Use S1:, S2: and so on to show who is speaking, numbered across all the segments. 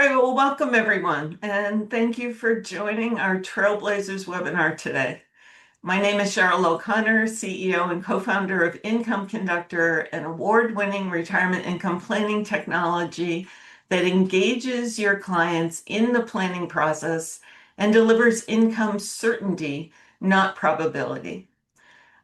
S1: right, well, welcome everyone, and thank you for joining our Trailblazers webinar today. My name is Cheryl O'Connor, CEO and co-founder of Income Conductor, an award-winning retirement income planning technology that engages your clients in the planning process and delivers income certainty, not probability.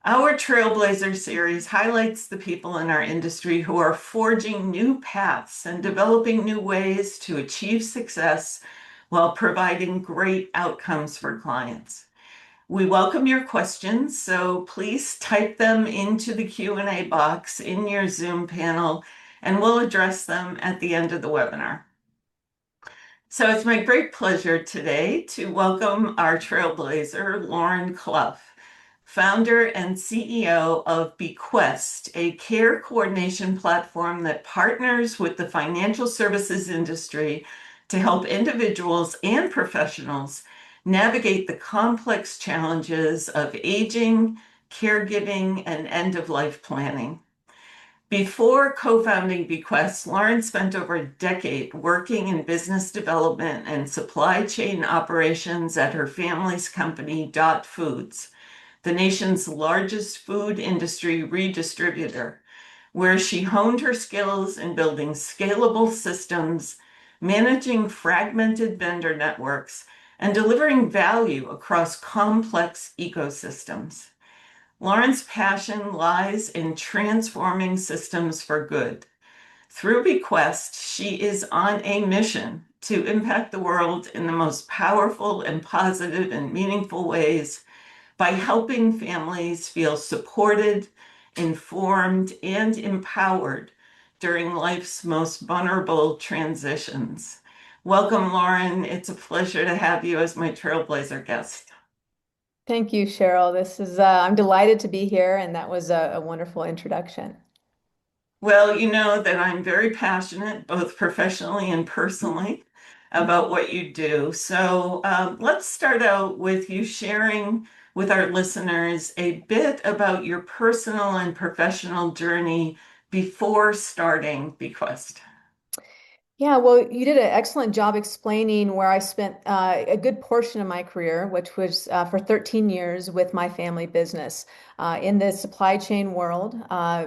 S1: Our Trailblazer series highlights the people in our industry who are forging new paths and developing new ways to achieve success while providing great outcomes for clients. We welcome your questions, so please type them into the Q&A box in your Zoom panel, and we'll address them at the end of the webinar. So it's my great pleasure today to welcome our Trailblazer, Lauren Clough, founder and CEO of bQuest, a care coordination platform that partners with the financial services industry to help individuals and professionals navigate the complex challenges of aging, caregiving, and end-of-life planning. Before co-founding bQuest, Lauren spent over a decade working in business development and supply chain operations at her family's company, Dot Foods, the nation's largest food industry redistributor, where she honed her skills in building scalable systems, managing fragmented vendor networks, and delivering value across complex ecosystems. Lauren's passion lies in transforming systems for good. Through bQuest, she is on a mission to impact the world in the most powerful and positive and meaningful ways by helping families feel supported, informed, and empowered during life's most vulnerable transitions. Welcome, Lauren. It's a pleasure to have you as my Trailblazer guest.
S2: Thank you, Cheryl. I'm delighted to be here, and that was a wonderful introduction.
S1: Well, you know that I'm very passionate, both professionally and personally, about what you do. So let's start out with you sharing with our listeners a bit about your personal and professional journey before starting bQuest.
S2: Yeah, well, you did an excellent job explaining where I spent a good portion of my career, which was for 13 years with my family business in the supply chain world,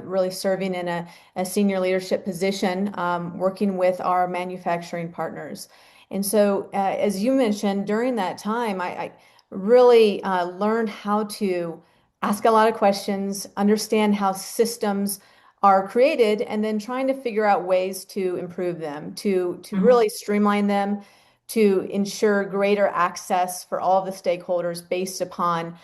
S2: really serving in a senior leadership position, working with our manufacturing partners. And so, as you mentioned, during that time, I really learned how to ask a lot of questions, understand how systems are created, and then trying to figure out ways to improve them, to really streamline them, to ensure greater access for all of the stakeholders based upon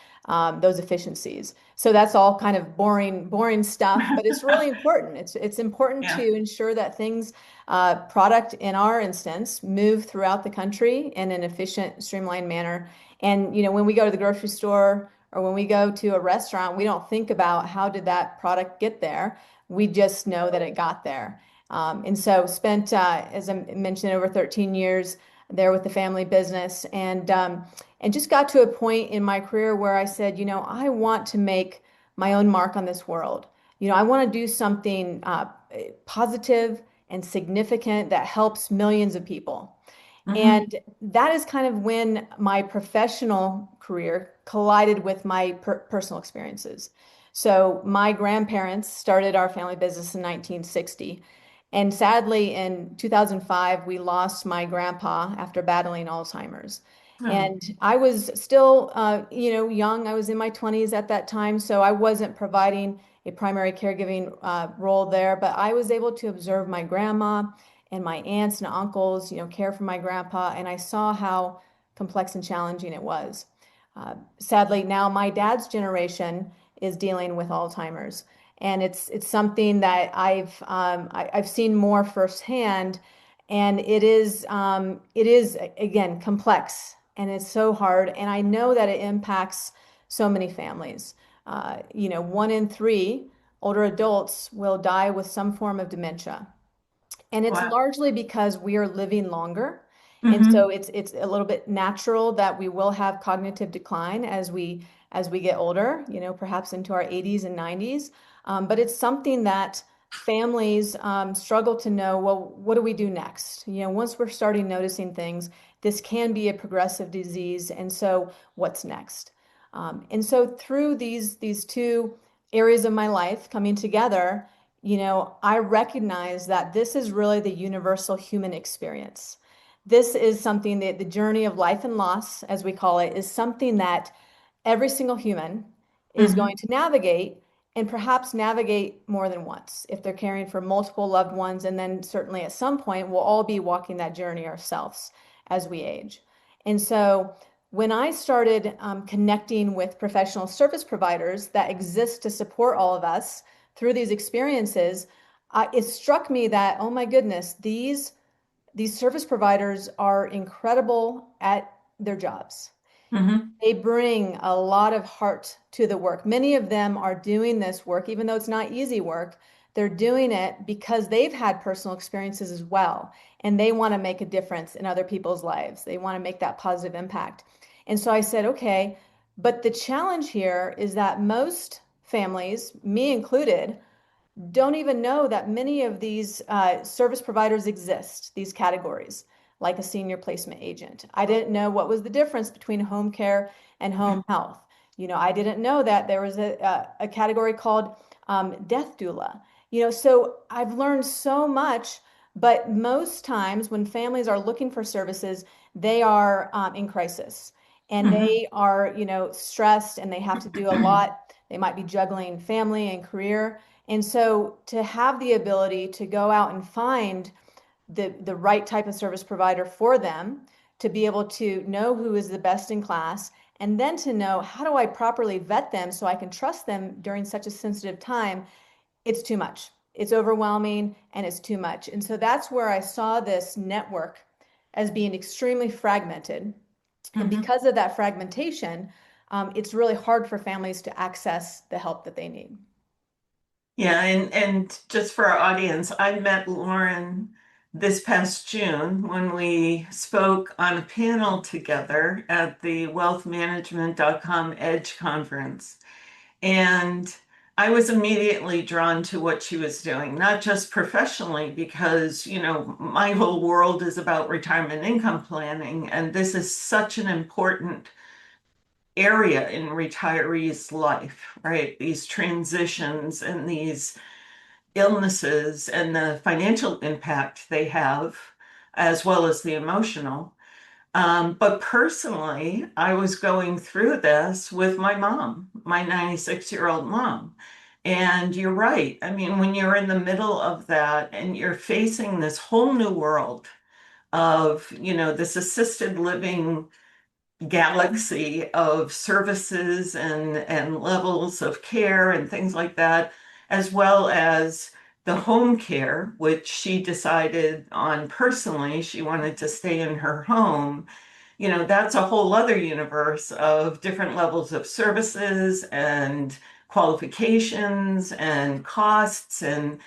S2: those efficiencies. So that's all kind of boring stuff, but it's really important. It's important
S1: Yeah.
S2: to ensure that things, product in our instance, move throughout the country in an efficient, streamlined manner. And when we go to the grocery store or when we go to a restaurant, we don't think about how did that product get there. We just know that it got there. And so spent, as I mentioned, over 13 years there with the family business, and just got to a point in my career where I said, I want to make my own mark on this world. I want to do something positive and significant that helps millions of people. And that is kind of when my professional career collided with my personal experiences. So my grandparents started our family business in 1960. And sadly, in 2005, we lost my grandpa after battling Alzheimer's. And I was still, young. I was in my 20s at that time, so I wasn't providing a primary caregiving role there, but I was able to observe my grandma and my aunts and uncles, care for my grandpa, and I saw how complex and challenging it was. Sadly, now my dad's generation is dealing with Alzheimer's, and it's something that I've seen more firsthand, and it is again complex, and it's so hard, and I know that it impacts so many families. 1 in 3 older adults will die with some form of dementia. And it's
S1: Wow.
S2: largely because we are living longer. And
S1: Mm-hmm.
S2: so it's a little bit natural that we will have cognitive decline as we get older, perhaps into our 80s and 90s. But it's something that families struggle to know, well, what do we do next? Once we're starting noticing things, this can be a progressive disease. And so what's next? And so through these two areas of my life coming together, I recognize that this is really the universal human experience. This is something that the journey of life and loss, as we call it, is something that every single human is
S1: Hmm.
S2: going to navigate and perhaps navigate more than once if they're caring for multiple loved ones. And then certainly at some point, we'll all be walking that journey ourselves as we age. And so when I started connecting with professional service providers that exist to support all of us through these experiences, it struck me that, oh my goodness, these service providers are incredible at their jobs.
S1: Hmm.
S2: They bring a lot of heart to the work. Many of them are doing this work, even though it's not easy work, they're doing it because they've had personal experiences as well. And they want to make a difference in other people's lives. They want to make that positive impact. And so I said, okay, but the challenge here is that most families, me included, don't even know that many of these service providers exist, these categories, like a senior placement agent. I didn't know what was the difference between home care and home health. I didn't know that there was a category called death doula. So I've learned so much, but most times when families are looking for services, they are in crisis and
S1: Hmm.
S2: they are, stressed and they have to do a lot. They might be juggling family and career. And so to have the ability to go out and find the right type of service provider for them, to be able to know who is the best in class, and then to know how do I properly vet them so I can trust them during such a sensitive time, it's too much. It's overwhelming and it's too much. And so that's where I saw this network as being extremely fragmented. And
S1: Hmm.
S2: because of that fragmentation, it's really hard for families to access the help that they need.
S1: Yeah, and just for our audience, I met Lauren this past June when we spoke on a panel together at the wealthmanagement.com Edge conference. And I was immediately drawn to what she was doing, not just professionally, because, my whole world is about retirement income planning, and this is such an important area in retirees' life, right? These transitions and these illnesses and the financial impact they have, as well as the emotional. But personally, I was going through this with my mom, my 96-year-old mom. And you're right. I mean, when you're in the middle of that and you're facing this whole new world of, this assisted living galaxy of services and levels of care and things like that, as well as the home care, which she decided on personally, she wanted to stay in her home. That's a whole other universe of different levels of services and qualifications and costs. And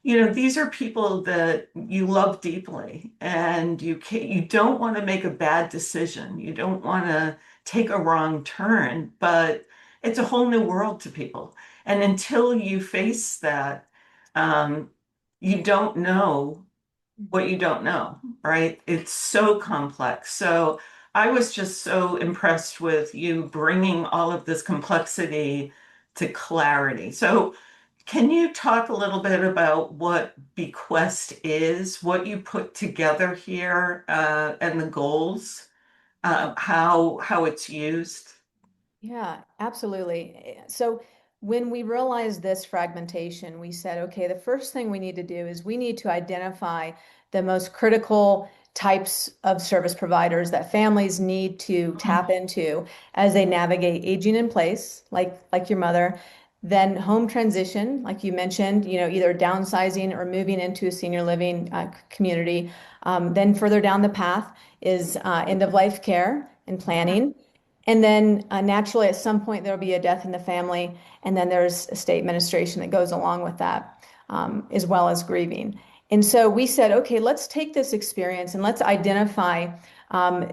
S1: these are people that you love deeply, and you don't want to make a bad decision. You don't want to take a wrong turn, but it's a whole new world to people. And until you face that, um, you don't know what you don't know, right? It's so complex. So I was just so impressed with you bringing all of this complexity to clarity. So can you talk a little bit about what bQuest is, what you put together here, and the goals, how it's used?
S2: Yeah, absolutely. So when we realized this fragmentation, we said, okay, the first thing we need to do is we need to identify the most critical types of service providers that families need to tap into as they navigate aging in place, like your mother, then home transition, like you mentioned, either downsizing or moving into a senior living community. Then further down the path is end of life care and planning. And then naturally, at some point, there'll be a death in the family, and then there's estate administration that goes along with that, as well as grieving. And so we said, okay, let's take this experience and let's identify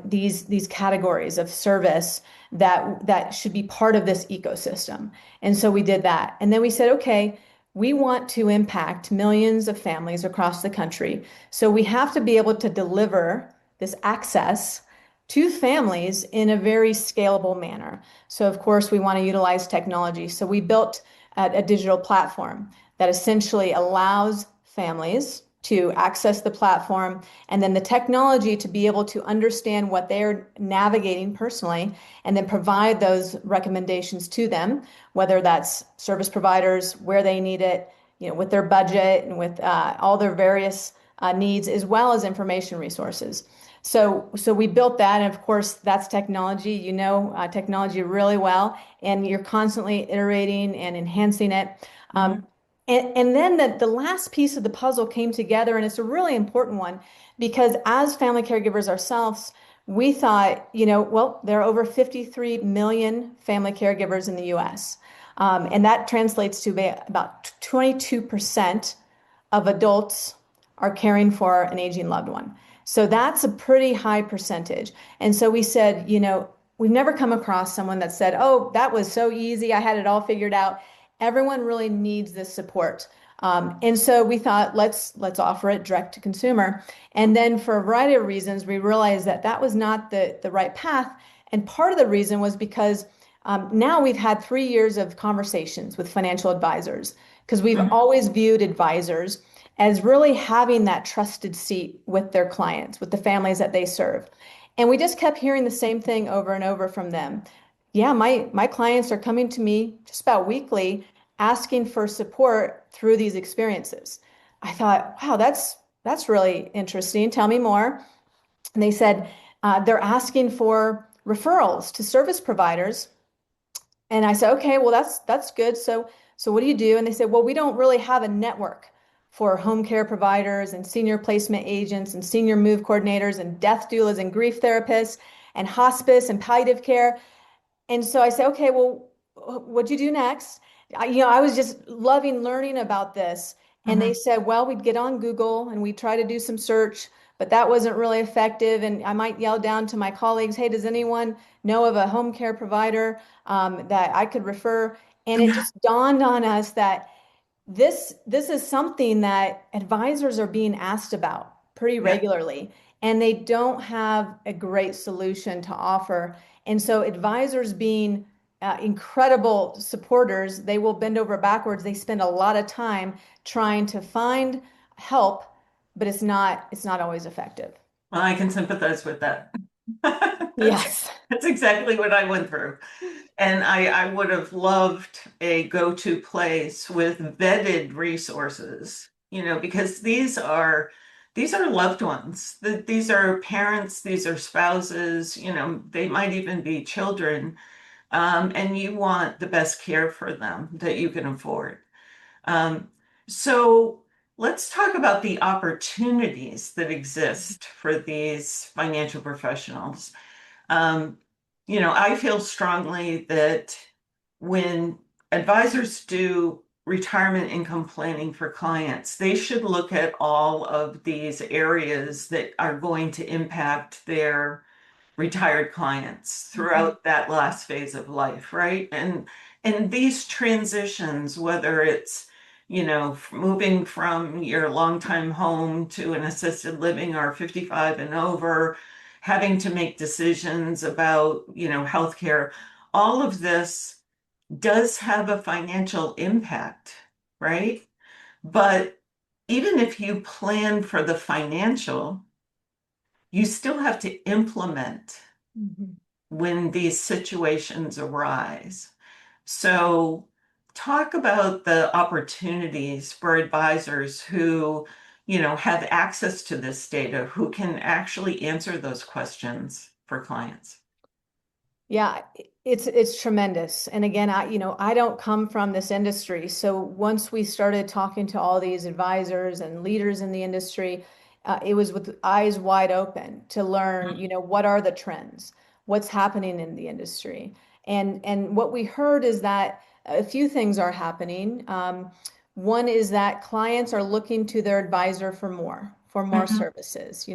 S2: these categories of service that should be part of this ecosystem. And so we did that. And then we said, okay, we want to impact millions of families across the country. So we have to be able to deliver this access to families in a very scalable manner. So, of course, we want to utilize technology. So we built a digital platform that essentially allows families to access the platform and then the technology to be able to understand what they're navigating personally and then provide those recommendations to them, whether that's service providers, where they need it, with their budget and with all their various needs, as well as information resources. So we built that, and of course, that's technology. Technology really well, and you're constantly iterating and enhancing it.
S1: Mhm.
S2: And then the last piece of the puzzle came together, and it's a really important one because as family caregivers ourselves, we thought, well, there are over 53 million family caregivers in the US. And that translates to about 22% of adults are caring for an aging loved one. So that's a pretty high percentage. And so we said, we've never come across someone that said, oh, that was so easy. I had it all figured out. Everyone really needs this support. And so we thought, let's offer it direct to consumer. And then for a variety of reasons, we realized that that was not the right path. And part of the reason was because now we've had 3 years of conversations with financial advisors because we've
S1: Mhm.
S2: always viewed advisors as really having that trusted seat with their clients, with the families that they serve. And we just kept hearing the same thing over and over from them. Yeah, my clients are coming to me just about weekly asking for support through these experiences. I thought, wow, that's really interesting. Tell me more. And they said they're asking for referrals to service providers. And I said, okay, well, that's good. So what do you do? And they said, well, we don't really have a network for home care providers and senior placement agents and senior move coordinators and death doulas and grief therapists and hospice and palliative care. And so I said, okay, well, what'd you do next? I was just loving learning about this. And they
S1: Mhm.
S2: said, well, we'd get on Google and we'd try to do some search, but that wasn't really effective. And I might yell down to my colleagues, hey, does anyone know of a home care provider that I could refer? And it just dawned on us that this is something that advisors are being asked about pretty
S1: Yeah.
S2: regularly, and they don't have a great solution to offer. And so advisors being incredible supporters, they will bend over backwards. They spend a lot of time trying to find help, but it's not always effective.
S1: Well, I can sympathize with that. That's
S2: Yes.
S1: that's exactly what I went through. And I would have loved a go-to place with vetted resources, because these are loved ones. These are parents, these are spouses, they might even be children. And you want the best care for them that you can afford. Um, so let's talk about the opportunities that exist for these financial professionals. Um, I feel strongly that when advisors do retirement income planning for clients, they should look at all of these areas that are going to impact their retired clients
S2: Mhm.
S1: throughout that last phase of life, right? And these transitions, whether it's moving from your longtime home to an assisted living or 55 and over, having to make decisions about, healthcare, all of this does have a financial impact, right? But even if you plan for the financial, you still have to implement
S2: Mhm.
S1: when these situations arise. So, talk about the opportunities for advisors who, have access to this data, who can actually answer those questions for clients.
S2: Yeah, it's tremendous. And again, I don't come from this industry. So once we started talking to all these advisors and leaders in the industry, it was with eyes wide open to learn, what are the trends? What's happening in the industry? And what we heard is that a few things are happening. One is that clients are looking to their advisor for more
S1: Mhm.
S2: services.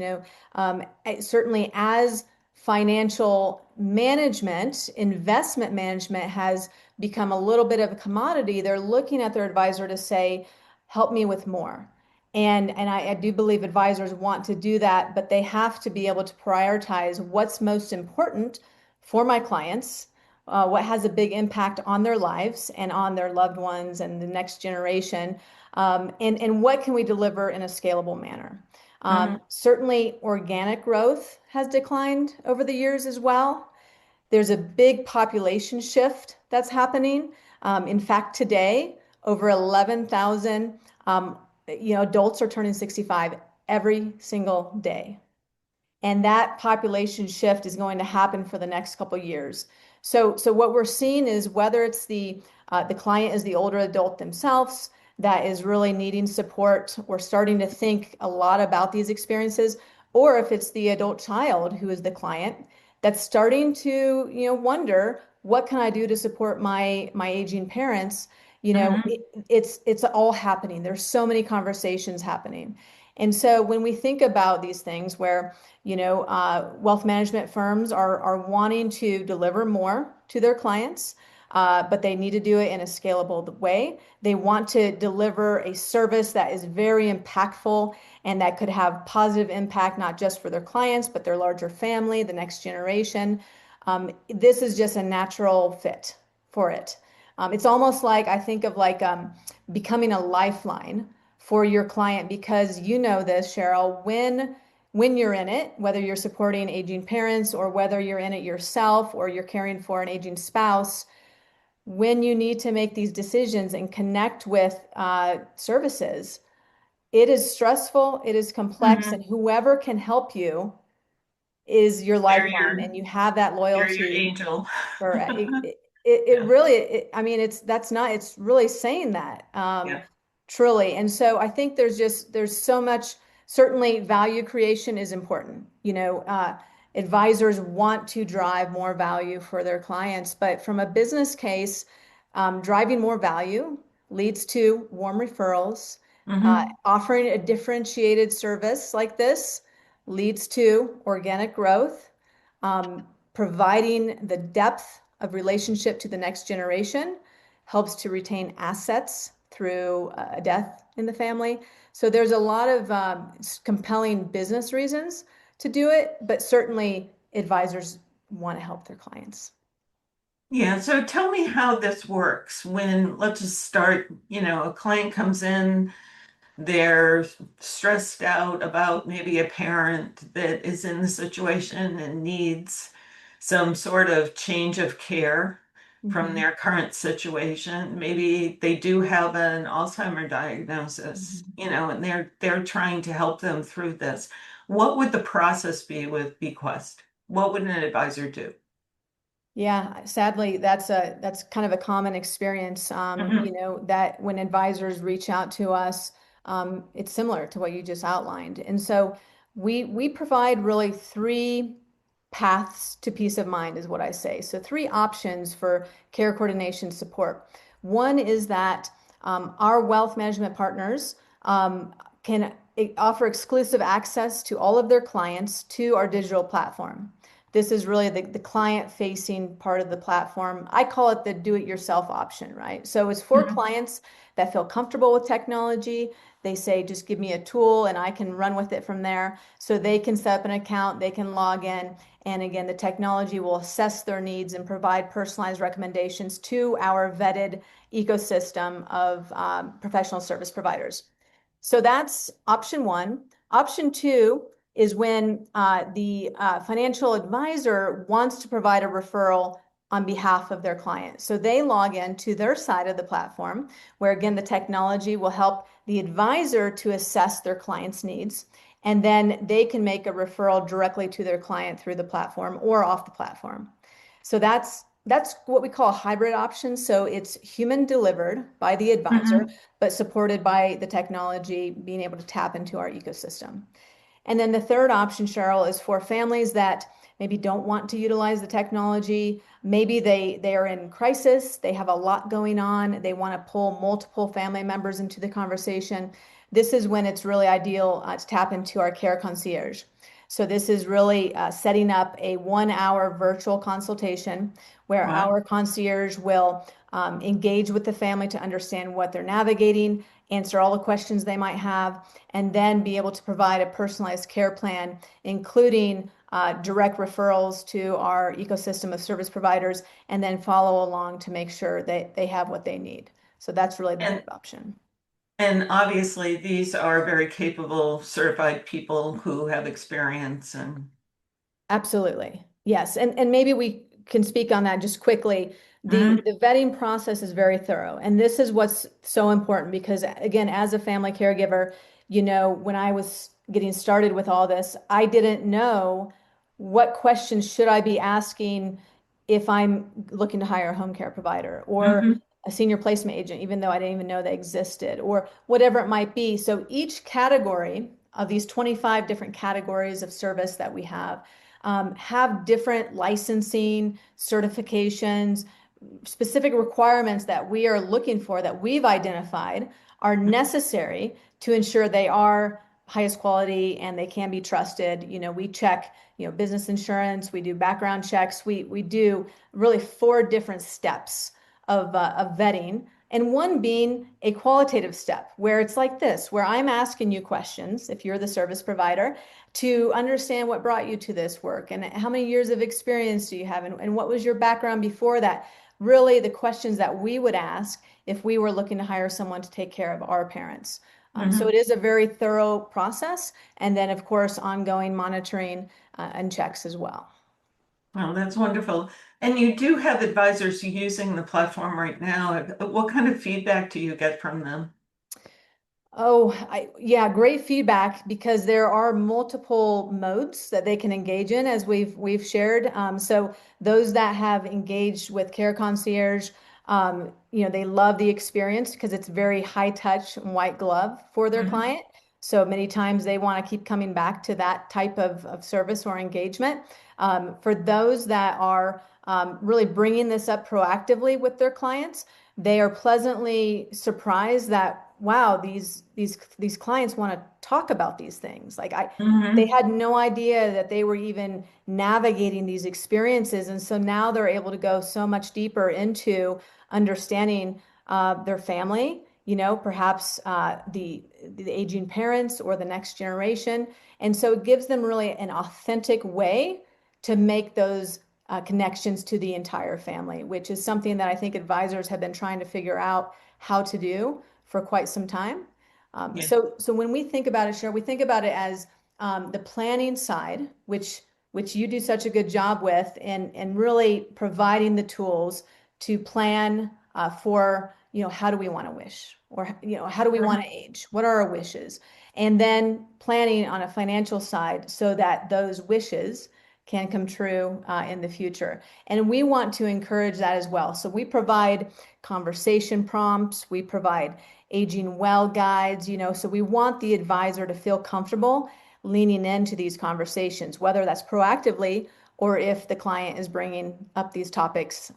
S2: Certainly as financial management, investment management has become a little bit of a commodity, they're looking at their advisor to say, help me with more. And I do believe advisors want to do that, but they have to be able to prioritize what's most important for my clients, what has a big impact on their lives and on their loved ones and the next generation, and what can we deliver in a scalable manner.
S1: Mhm.
S2: Certainly, organic growth has declined over the years as well. There's a big population shift that's happening. In fact, today, over 11,000 adults are turning 65 every single day. And that population shift is going to happen for the next couple of years. So what we're seeing is whether it's the client is the older adult themselves that is really needing support or starting to think a lot about these experiences, or if it's the adult child who is the client that's starting to wonder, what can I do to support my aging parents?
S1: Mhm.
S2: It's all happening. There's so many conversations happening. And so when we think about these things where wealth management firms are wanting to deliver more to their clients, but they need to do it in a scalable way. They want to deliver a service that is very impactful and that could have positive impact, not just for their clients, but their larger family, the next generation. This is just a natural fit for it. It's almost like I think of like becoming a lifeline for your client because you know this, Cheryl, when you're in it, whether you're supporting aging parents or whether you're in it yourself or you're caring for an aging spouse, when you need to make these decisions and connect with services, it is stressful, it is complex, and
S1: Mhm.
S2: whoever can help you is your
S1: They're
S2: lifeline,
S1: your
S2: and you have that
S1: they're your
S2: loyalty.
S1: angel.
S2: For it
S1: Yeah.
S2: really, I mean, it's really saying that,
S1: Yeah.
S2: truly. And so I think there's so much, certainly value creation is important. Advisors want to drive more value for their clients, but from a business case, driving more value leads to warm referrals.
S1: Mhm.
S2: Offering a differentiated service like this leads to organic growth. Providing the depth of relationship to the next generation helps to retain assets through a death in the family. So there's a lot of compelling business reasons to do it, but certainly advisors want to help their clients.
S1: Yeah, so tell me how this works when, let's just start, a client comes in, they're stressed out about maybe a parent that is in the situation and needs some sort of change of care from
S2: Mhm.
S1: their current situation. Maybe they do have an Alzheimer diagnosis,
S2: Mhm.
S1: and they're trying to help them through this. What would the process be with bQuest? What would an advisor do?
S2: Yeah, sadly, that's kind of a common experience.
S1: Mhm.
S2: That when advisors reach out to us, it's similar to what you just outlined. And so we provide really three paths to peace of mind, is what I say. So three options for care coordination support. One is that our wealth management partners can offer exclusive access to all of their clients to our digital platform. This is really the client facing part of the platform. I call it the do it yourself option, right? So it's for
S1: Mhm.
S2: clients that feel comfortable with technology. They say, just give me a tool and I can run with it from there. So they can set up an account, they can log in. And again, the technology will assess their needs and provide personalized recommendations to our vetted ecosystem of professional service providers. So that's option one. Option two is when the financial advisor wants to provide a referral on behalf of their client. So they log in to their side of the platform, where again, the technology will help the advisor to assess their client's needs. And then they can make a referral directly to their client through the platform or off the platform. So that's what we call a hybrid option. So it's human delivered by the advisor,
S1: Mhm.
S2: but supported by the technology being able to tap into our ecosystem. And then the third option, Cheryl, is for families that maybe don't want to utilize the technology. Maybe they are in crisis, they have a lot going on, they want to pull multiple family members into the conversation. This is when it's really ideal to tap into our care concierge. So this is really setting up a 1 hour virtual consultation where
S1: Wow.
S2: our concierge will engage with the family to understand what they're navigating, answer all the questions they might have, and then be able to provide a personalized care plan, including direct referrals to our ecosystem of service providers, and then follow along to make sure that they have what they need. So that's really the
S1: And
S2: third option.
S1: and obviously these are very capable, certified people who have experience and
S2: Absolutely. Yes. And maybe we can speak on that just quickly. The
S1: Mhm,
S2: the vetting process is very thorough. And this is what's so important because again, as a family caregiver, when I was getting started with all this, I didn't know what questions should I be asking if I'm looking to hire a home care provider or
S1: mhm,
S2: a senior placement agent, even though I didn't even know they existed, or whatever it might be. So each category of these 25 different categories of service that we have different licensing, certifications, specific requirements that we are looking for that we've identified are necessary to ensure they are highest quality and they can be trusted. We check, business insurance, we do background checks, we do really four different steps of vetting. And one being a qualitative step where it's like this, where I'm asking you questions, if you're the service provider, to understand what brought you to this work and how many years of experience do you have and what was your background before that. Really, the questions that we would ask if we were looking to hire someone to take care of our parents. So
S1: mhm.
S2: it is a very thorough process. And then, of course, ongoing monitoring and checks as well.
S1: Well, that's wonderful. And you do have advisors using the platform right now. What kind of feedback do you get from them?
S2: Oh, yeah, great feedback because there are multiple modes that they can engage in, as we've shared. So those that have engaged with Care Concierge, they love the experience because it's very high touch and white glove for their
S1: Mhm,
S2: client. So many times they want to keep coming back to that type of service or engagement. For those that are really bringing this up proactively with their clients, they are pleasantly surprised that wow, these clients want to talk about these things. They
S1: mhm,
S2: had no idea that they were even navigating these experiences, and so now they're able to go so much deeper into understanding their family. Perhaps the aging parents or the next generation, and so it gives them really an authentic way to make those connections to the entire family, which is something that I think advisors have been trying to figure out how to do for quite some time.
S1: yeah,
S2: So when we think about it, Cheryl, we think about it as the planning side, which you do such a good job with, and really providing the tools to plan for how do we want to wish, or how do we want to age? What are our wishes? And then planning on a financial side so that those wishes can come true in the future. And we want to encourage that as well. So we provide conversation prompts, we provide aging well guides, so we want the advisor to feel comfortable leaning into these conversations, whether that's proactively or if the client is bringing up these topics,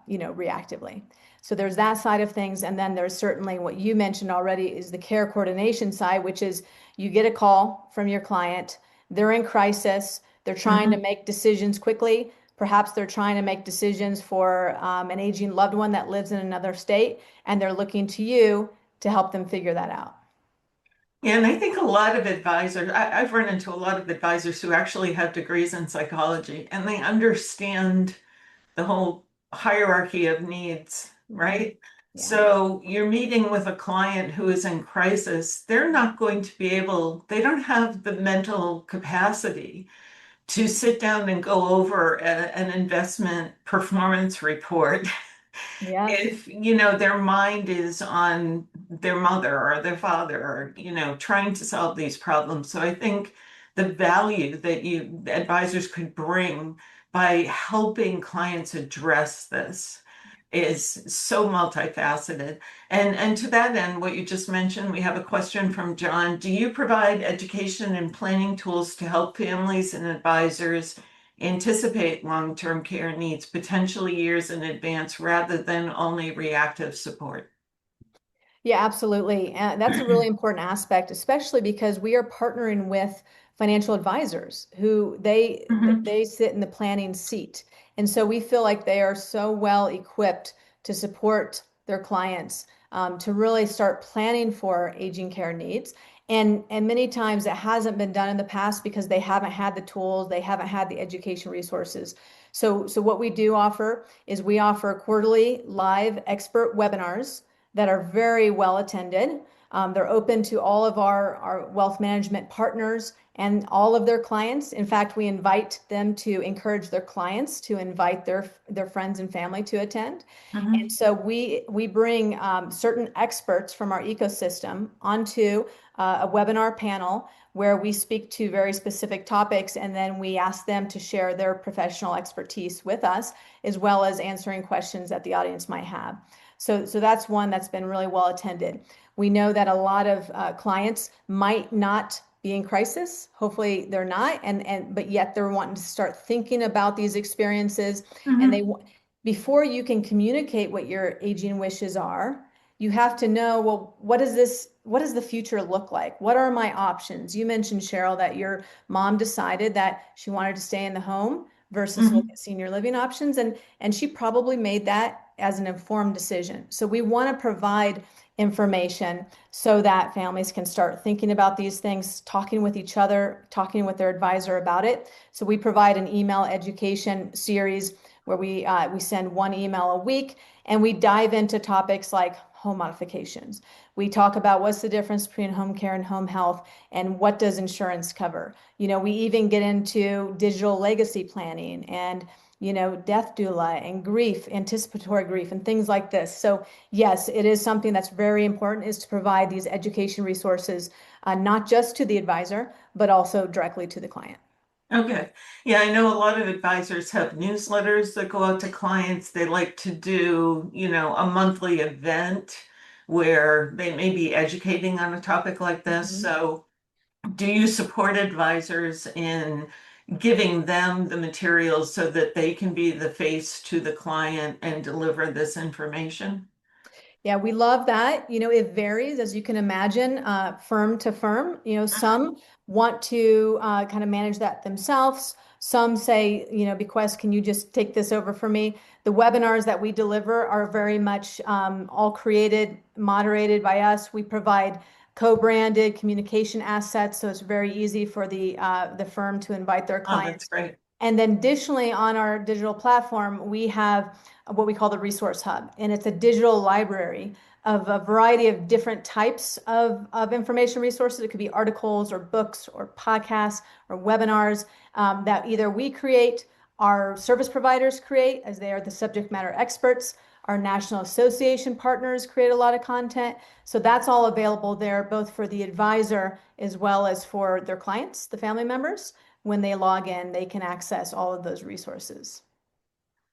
S2: reactively. So there's that side of things. And then there's certainly what you mentioned already is the care coordination side, which is you get a call from your client, they're in crisis, they're trying to
S1: mhm.
S2: make decisions quickly. Perhaps they're trying to make decisions for an aging loved one that lives in another state, and they're looking to you to help them figure that out.
S1: Yeah, and I think a lot of advisors, I've run into a lot of advisors who actually have degrees in psychology and they understand the whole hierarchy of needs,
S2: Mhm.
S1: right?
S2: Yeah.
S1: So you're meeting with a client who is in crisis. They're not going to be able, they don't have the mental capacity to sit down and go over an investment performance report
S2: Yes.
S1: if their mind is on their mother or their father or trying to solve these problems. So I think the value that you advisors could bring by helping clients address this is so multifaceted. And to that end, what you just mentioned, we have a question from John. Do you provide education and planning tools to help families and advisors anticipate long-term care needs potentially years in advance rather than only reactive support?
S2: Yeah, absolutely. And that's a really important aspect, especially because we are partnering with financial advisors who
S1: Mhm.
S2: they sit in the planning seat. And so we feel like they are so well equipped to support their clients, to really start planning for aging care needs. And many times it hasn't been done in the past because they haven't had the tools, they haven't had the education resources. So what we do offer is we offer quarterly live expert webinars that are very well attended. They're open to all of our wealth management partners and all of their clients. In fact, we invite them to encourage their clients to invite their friends and family to attend. And
S1: Hmm.
S2: so we bring certain experts from our ecosystem onto a webinar panel where we speak to very specific topics, and then we ask them to share their professional expertise with us, as well as answering questions that the audience might have. So that's one that's been really well attended. We know that a lot of clients might not be in crisis. Hopefully they're not, but yet they're wanting to start thinking about these experiences, and
S1: Hmm.
S2: before you can communicate what your aging wishes are, you have to know, well, what does the future look like? What are my options? You mentioned, Cheryl, that your mom decided that she wanted to stay in the home versus look
S1: Hmm.
S2: at senior living options, and she probably made that as an informed decision. So we want to provide information so that families can start thinking about these things, talking with each other, talking with their advisor about it. So we provide an email education series where we send one email a week, and we dive into topics like home modifications. We talk about what's the difference between home care and home health, and what does insurance cover. We even get into digital legacy planning and death doula and grief, anticipatory grief, and things like this. So yes, it is something that's very important, is to provide these education resources, not just to the advisor, but also directly to the client.
S1: Okay. Yeah, I know a lot of advisors have newsletters that go out to clients. They like to do, a monthly event where they may be educating on a topic like this.
S2: Mhm.
S1: So, do you support advisors in giving them the materials so that they can be the face to the client and deliver this information?
S2: Yeah, we love that. It varies, as you can imagine, firm to firm. Some want to kind of manage that themselves. Some say, bQuest, can you just take this over for me? The webinars that we deliver are very much all created, moderated by us. We provide co-branded communication assets, so it's very easy for the firm to invite their
S1: Oh, that's
S2: clients.
S1: great.
S2: And then additionally, on our digital platform, we have what we call the Resource Hub, and it's a digital library of a variety of different types of information resources. It could be articles or books or podcasts or webinars that either we create, our service providers create, as they are the subject matter experts. Our national association partners create a lot of content. So that's all available there, both for the advisor as well as for their clients, the family members. When they log in, they can access all of those resources.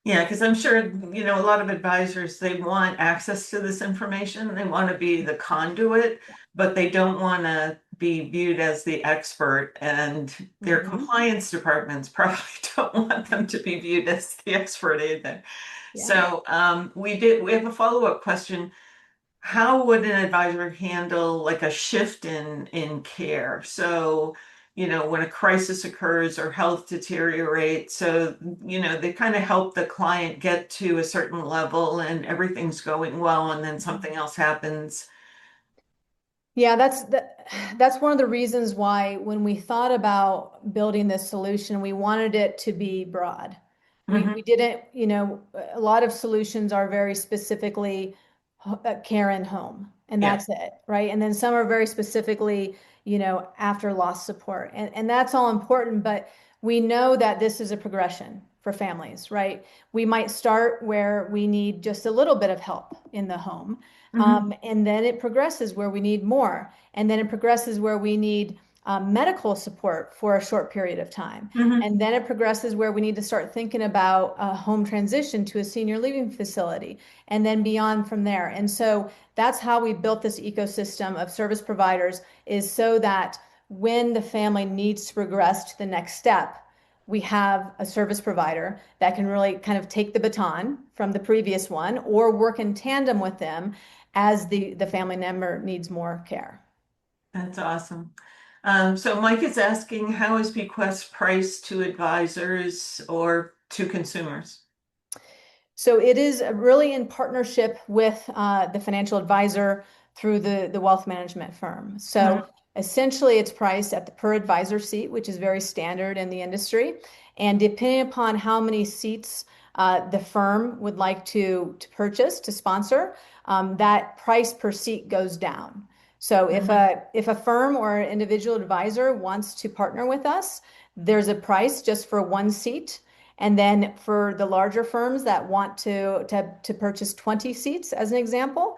S1: Yeah, because I'm sure, a lot of advisors, they want access to this information. They want to be the conduit, but they don't want to be viewed as the expert. And their
S2: Mhm.
S1: compliance departments probably don't want them to be viewed as the expert either.
S2: Yeah.
S1: So we have a follow-up question. How would an advisor handle like a shift in care? So, when a crisis occurs or health deteriorates, so, they kind of help the client get to a certain level and everything's going well, and then something else happens.
S2: Yeah, that's one of the reasons why when we thought about building this solution, we wanted it to be broad. We
S1: Hmm.
S2: didn't, a lot of solutions are very specifically care and home, and
S1: Yeah.
S2: that's it, right? And then some are very specifically, after loss support. And that's all important, but we know that this is a progression for families, right? We might start where we need just a little bit of help in the home.
S1: Hmm.
S2: And then it progresses where we need more. And then it progresses where we need medical support for a short period of time.
S1: Hmm.
S2: And then it progresses where we need to start thinking about a home transition to a senior living facility, and then beyond from there. And so that's how we built this ecosystem of service providers, is so that when the family needs to progress to the next step, we have a service provider that can really kind of take the baton from the previous one or work in tandem with them as the family member needs more care.
S1: That's awesome. So Mike is asking, how is bequest priced to advisors or to consumers?
S2: So it is really in partnership with the financial advisor through the wealth management firm. So
S1: Mhm.
S2: essentially, it's priced at the per advisor seat, which is very standard in the industry. And depending upon how many seats the firm would like to purchase to sponsor, that price per seat goes down. So
S1: Mhm.
S2: if a firm or an individual advisor wants to partner with us, there's a price just for one seat. And then for the larger firms that want to purchase 20 seats, as an example,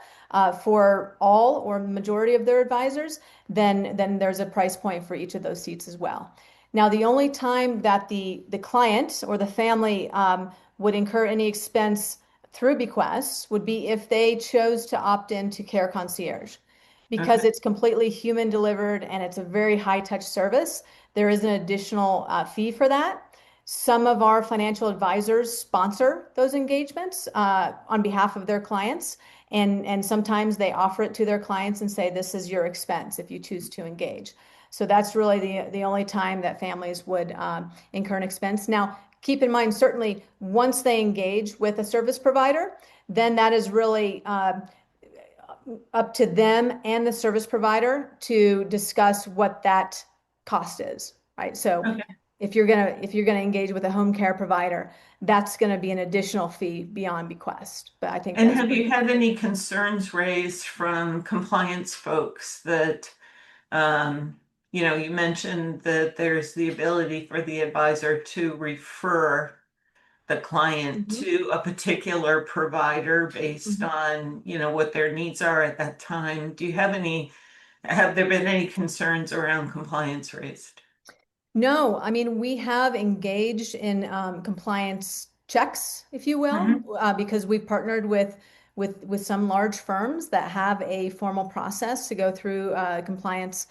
S2: for all or majority of their advisors, then there's a price point for each of those seats as well. Now, the only time that the client or the family would incur any expense through bQuest would be if they chose to opt into Care Concierge. Because
S1: Okay.
S2: it's completely human delivered and it's a very high touch service, there is an additional fee for that. Some of our financial advisors sponsor those engagements on behalf of their clients, and sometimes they offer it to their clients and say, "This is your expense if you choose to engage." So that's really the only time that families would incur an expense. Now, keep in mind, certainly once they engage with a service provider, then that is really up to them and the service provider to discuss what that cost is, right? So
S1: Okay.
S2: if you're gonna engage with a home care provider, that's gonna be an additional fee beyond bequest. But I think
S1: And
S2: that's
S1: have you
S2: pretty.
S1: had any concerns raised from compliance folks that, um, you mentioned that there's the ability for the advisor to refer the client
S2: Mhm.
S1: to a particular provider based
S2: Mhm.
S1: on, what their needs are at that time. Have there been any concerns around compliance raised?
S2: No, I mean, we have engaged in compliance checks, if you will,
S1: Hmm.
S2: because we've partnered with some large firms that have a formal process to go through compliance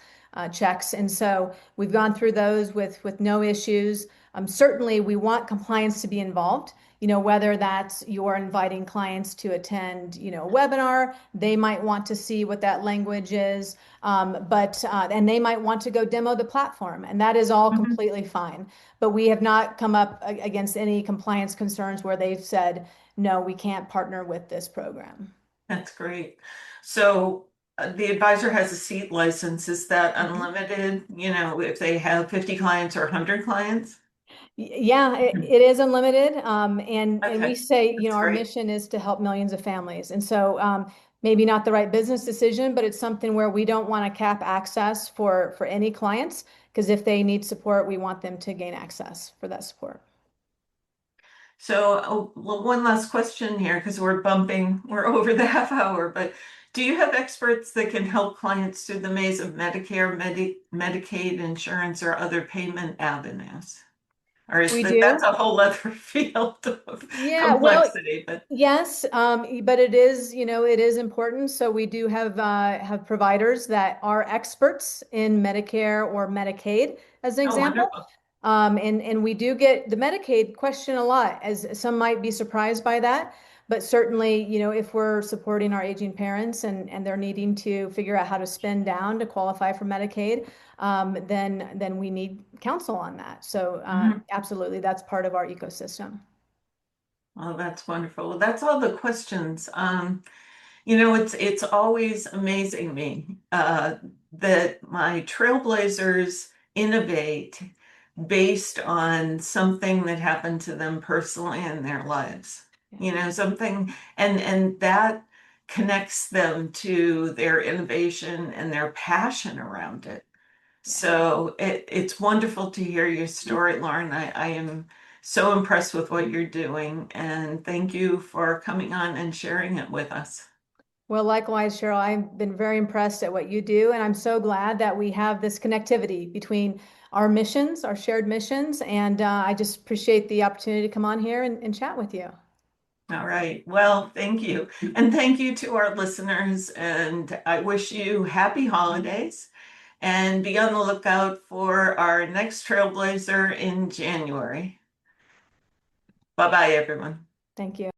S2: checks, and so we've gone through those with no issues. Certainly, we want compliance to be involved. Whether that's you're inviting clients to attend, a webinar, they might want to see what that language is. But and they might want to go demo the platform, and that is all
S1: Hmm.
S2: completely fine. But we have not come up against any compliance concerns where they've said, no, we can't partner with this program.
S1: That's great. So the advisor has a seat license. Is that
S2: Mhm.
S1: unlimited? If they have 50 clients or 100 clients?
S2: Yeah, it,
S1: Mhm.
S2: it is unlimited. And we
S1: Okay,
S2: say,
S1: that's
S2: our
S1: great.
S2: mission is to help millions of families. And so maybe not the right business decision, but it's something where we don't want to cap access for any clients, because if they need support, we want them to gain access for that support.
S1: So, well, one last question here because we're over the half hour, but do you have experts that can help clients through the maze of Medicare, Medicaid, insurance, or other payment avenues? Or is
S2: We
S1: that's
S2: do.
S1: a whole other field of
S2: Yeah, well,
S1: complexity, but
S2: yes, but it is, it is important. So we do have providers that are experts in Medicare or Medicaid, as an
S1: oh,
S2: example.
S1: wonderful.
S2: And we do get the Medicaid question a lot, as some might be surprised by that. But certainly, if we're supporting our aging parents and they're needing to figure out how to spend down to qualify for Medicaid, then we need counsel on that. So
S1: Mhm.
S2: absolutely, that's part of our ecosystem.
S1: Well, that's wonderful. Well, that's all the questions. It's always amazing me that my trailblazers innovate based on something that happened to them personally in their lives.
S2: Yeah.
S1: Something and that connects them to their innovation and their passion around it.
S2: Yeah.
S1: So it's wonderful to hear your story, Lauren. I am so impressed with what you're doing, and thank you for coming on and sharing it with us.
S2: Well, likewise, Cheryl, I've been very impressed at what you do, and I'm so glad that we have this connectivity between our missions, our shared missions, and I just appreciate the opportunity to come on here and chat with you.
S1: All right. Well, thank you. And thank you to our listeners. And I wish you happy holidays and be on the lookout for our next Trailblazer in January. Bye bye, everyone.
S2: Thank you.